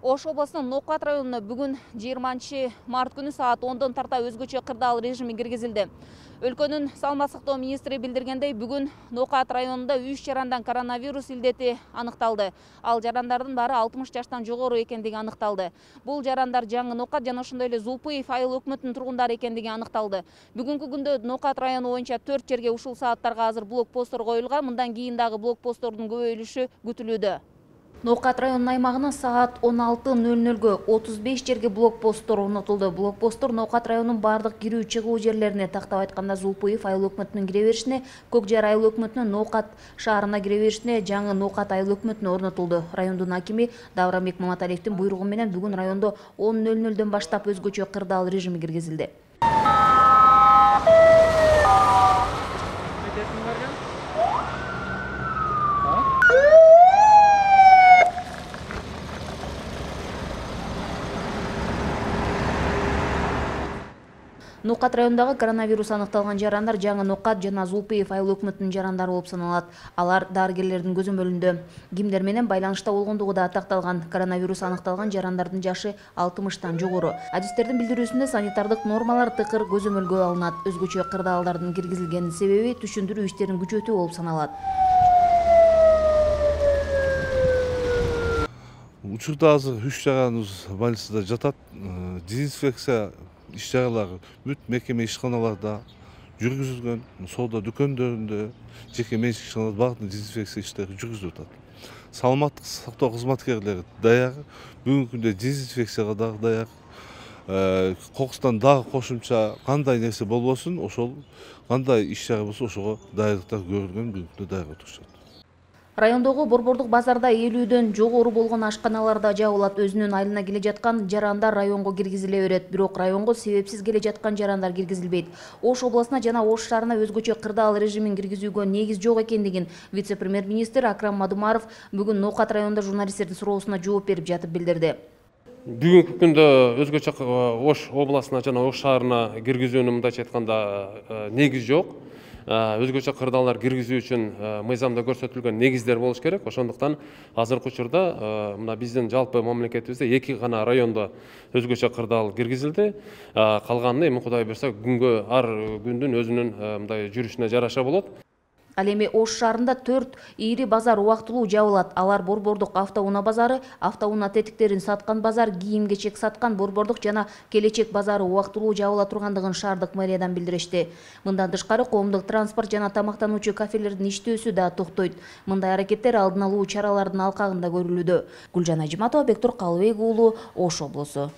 Ош обласынын Ноокат районуна бүгүн 20 март күнү саат 10-дон тарта өзгөчө кырдаал режими киргизилди. Өлкөнүн саламаттык сактоо министри билдиргендей, бүгүн Ноокат районунда 3 жарандан коронавирус илдети аныкталды. Ал жарандардын баары 60 жаштан жогору экендиги аныкталды. Бул жарандар жаңы Ноокат жана ошондой эле Зулпуев айыл өкмөтүнүн тургундары экендиги аныкталды. Бүгүнкү күндө Ноокат району боюнча 4 жерге ушул сааттарга азыр блокпосттор коюлган. Мындан кийин дагы блокпосттордун көбөйүлүшү күтүлүүдө. Ноокат районунун аймагына саат 16:00 35 жерге блокпосттор орнотулду. Блокпосттор Ноокат районунун бардык кирүү чыгуу жерлерине, тактап айтканда Зулпуев айыл өкмөтүнүн кире беришине, Көкжар айыл өкмөтүнүн Ноокат шаарына кире беришине, жаңы Ноокат айыл өкмөтүнө орнотулду. Райондун акими Даврамбек Маматалиевдин буйругу менен бүгүн райондо 10:00 баштап өзгөчө кырдаал режими киргизилди. Ноокат районундагы коронавирус аныкталган жарандар жаңы Ноокат жана Зулпуев айыл өкмөтүнүн жарандары болуп саналат. Алар дарыгерлердин көзөмөлүндө. Кимдер менен байланышта болгондугу да такталган. Коронавирус аныкталган жарандардын жашы 60-тан жогору. Адистердин билдирүүсүндө санитардык нормалар тыкыр көзөмөлгө алынат. Өзгөчө кырдаалдардын киргизилгенин себеби түшүндүрүү иштерин күчөтүү болуп саналат. Учурда азыр 3 жараныбыз больницада жатат. Дезинфекция иш-чаралары бүт мекеме ишканаларда жүргүзүлгөн, соода дүкөндөрүндө, жеке менчик ишканаларда бардык дезинфекция иштери жүргүзүлүп атат. Саламаттык сактоо кызматкерлери даяр, бүгүнкү күндө дезинфекцияга дагы даяр. Кокустан дагы кошумча кандай нерсе болбосун, ошол кандай иш-чара болсо ошого даярдыктар көрүлгөн, бүгүнкү күндө даяр отурушат. Райондогу Борбордук базарда 50дөн жогору болгон ашканаларда жабылат. Өзүнүн айылына келе жаткан жарандар районго киргизиле берет. Бирок районго себепсиз келе жаткан жарандар киргизилбейт. Ош областына жана Ош шаарына өзгөчө кырдаал режимин киргизүүгө негиз жок экендигин вице-премьер-министр Акрам Мадумаров бүгүн Ноокат районунда журналисттердин суроосуна жооп берип жатып билдирди. Бүгүнкү күндө өзгөчө Ош областына жана Ош шаарына киргизүүнүн мындайча айтканда негиз жок. Өзгөчө кырдаалдар киргизүү үчүн мыйзамда көрсөтүлгөн негиздер болуш керек. Ошондуктан азыркы учурда мына биздин жалпы мамлекетибизде 2 гана райондо өзгөчө кырдаал киргизилди. Калганын эми Кудай буйрса күнгө ар күндүн өзүнүн мындай жүрүшүнө жараша болот. Ал эми Ош шаарында 4 ири базар убактылуу жабылат. Алар Борбордук автоунаа базары, автоунаа тетиктерин саткан базар, кийим-кечек саткан Борбордук жана Келечек базары убактылуу жабыла тургандыгын шаардык мэриядан билдиришти. Мындан тышкары коомдук транспорт жана тамактануучу кафелердин иштөөсү да токтойт. Мындай аракеттер алдын алуу чаралардын алкагында көрүлүүдө. Гүлжан Ажиматова, Бектур Калыбек уулу, Ош облусу.